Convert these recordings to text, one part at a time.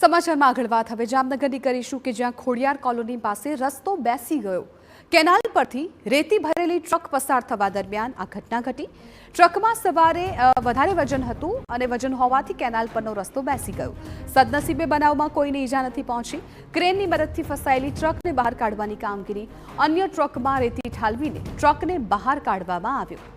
સમાચારમાં આગળ વાત હવે જામનગરની કરીશું કે જ્યાં ખોડિયાર કોલોની પાસે રસ્તો બેસી ગયો। કેનાલ પરથી રેતી ભરેલી ટ્રક પસાર થવા દરમિયાન આ ઘટના ઘટી। ટ્રકમાં સવારે વધારે વજન હતું અને વજન હોવાથી કેનાલ પરનો રસ્તો બેસી ગયો। સદનસીબે બનાવમાં કોઈને ઈજા નથી પહોંચી। ક્રેનની મદદથી ફસાયેલી ટ્રકને બહાર કાઢવાની કામગીરી અન્ય ટ્રકમાં રેતી ઠાલવીને ટ્રકને બહાર કાઢવામાં આવ્યો।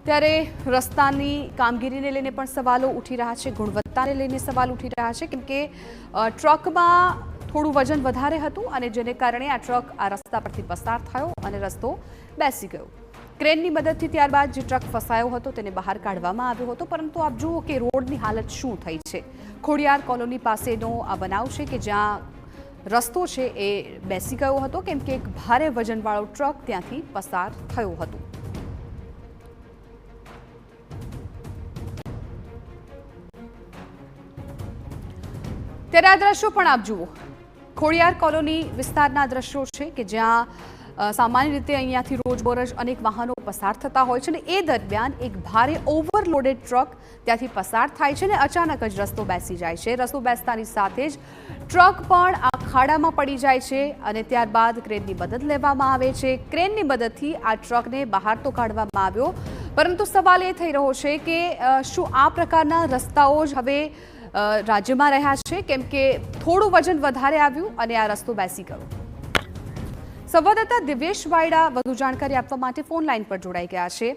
ત્યારે રસ્તાની કામગીરીને લઈને પણ સવાલો ઉઠી રહ્યા છે, ગુણવત્તાને લઈને સવાલ ઉઠી રહ્યા છે કેમ કે ટ્રકમાં થોડું વજન વધારે હતું અને જેને કારણે આ ટ્રક આ રસ્તા પરથી પસાર થયો અને રસ્તો બેસી ગયો। ક્રેનની મદદથી ત્યારબાદ જે ટ્રક ફસાયો હતો તેને બહાર કાઢવામાં આવ્યો હતો, પરંતુ આપ જુઓ કે રોડની હાલત શું થઈ છે। ખોડિયાર કોલોની પાસેનો આ બનાવ છે કે જ્યાં રસ્તો છે એ બેસી ગયો હતો કેમ કે એક ભારે વજનવાળો ટ્રક ત્યાંથી પસાર થયો હતો। ત્યારે આ દ્રશ્યો પણ આપ જુઓ, ખોડિયાર કોલોની વિસ્તારના દ્રશ્યો છે કે જ્યાં સામાન્ય રીતે અહીંયાથી રોજબરોજ અનેક વાહનો પસાર થતા હોય છે અને એ દરમિયાન એક ભારે ઓવરલોડેડ ટ્રક ત્યાંથી પસાર થાય છે અને અચાનક જ રસ્તો બેસી જાય છે। રસ્તો બેસતાની સાથે જ ટ્રક પણ આ ખાડામાં પડી જાય છે અને ત્યારબાદ ક્રેનની મદદ લેવામાં આવે છે। ક્રેનની મદદથી આ ટ્રકને બહાર તો કાઢવામાં આવ્યો, પરંતુ સવાલ એ થઈ રહ્યો છે કે શું આ પ્રકારના રસ્તાઓ જ હવે રાજ્યમાં રહ્યા છે કેમ કે થોડું વજન વધારે આવ્યું અને આ રસ્તો બેસી ગયો। સંવાદદાતા દિવ્યેશ વાયડા વધુ જાણકારી આપવા માટે ફોન લાઈન પર જોડાઈ ગયા છે।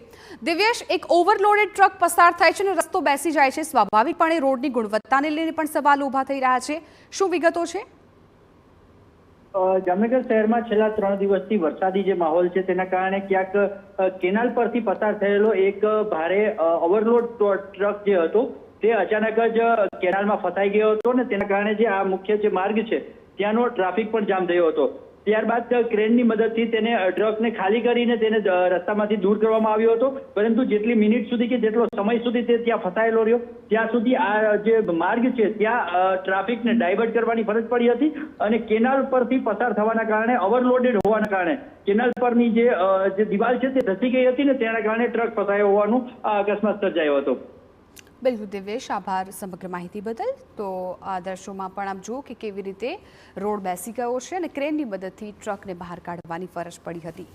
દિવ્યેશ, એક ઓવરલોડેડ ટ્રક પસાર થાય છે અને રસ્તો બેસી જાય છે, સ્વાભાવિકપણે રોડની ગુણવત્તાને લઈને પણ સવાલ ઊભા થઈ રહ્યા છે, શું વિગતો છે? જામનગર શહેરમાં છેલ્લા 3 દિવસથી વરસાદી જે માહોલ છે તેના કારણે ક્યાંક કેનાલ પરથી પસાર થયેલો એક ભારે ઓવરલોડ ટ્રક જે હતો તે અચાનક જ કેનાલમાં ફસાઈ ગયો હતો ને તેના કારણે જે આ મુખ્ય જે માર્ગ છે ત્યાંનો ટ્રાફિક પણ જામ થયો હતો। ત્યારબાદ ક્રેનની મદદથી તેને ટ્રકને ખાલી કરીને તેને રસ્તામાંથી દૂર કરવામાં આવ્યો હતો, પરંતુ જેટલી મિનિટ સુધી કે જેટલો સમય સુધી તે ત્યાં ફસાયેલો રહ્યો ત્યાં સુધી આ જે માર્ગ છે ત્યાં ટ્રાફિકને ડાયવર્ટ કરવાની ફરજ પડી હતી અને કેનાલ પરથી પસાર થવાના કારણે ઓવરલોડેડ હોવાના કારણે કેનાલ પરની જે દિવાલ છે તે ધસી ગઈ હતી ને તેના કારણે ટ્રક ફસાયો હોવાનું આ અકસ્માત સર્જાયો હતો। બિલકુલ દિવ્યેશ, આભાર સમગ્ર માહિતી બદલ। તો આ દ્રશ્યોમાં પણ આપ જુઓ કે કેવી રીતે રોડ બેસી ગયો છે અને ક્રેનની મદદથી ટ્રકને બહાર કાઢવાની ફરજ પડી હતી।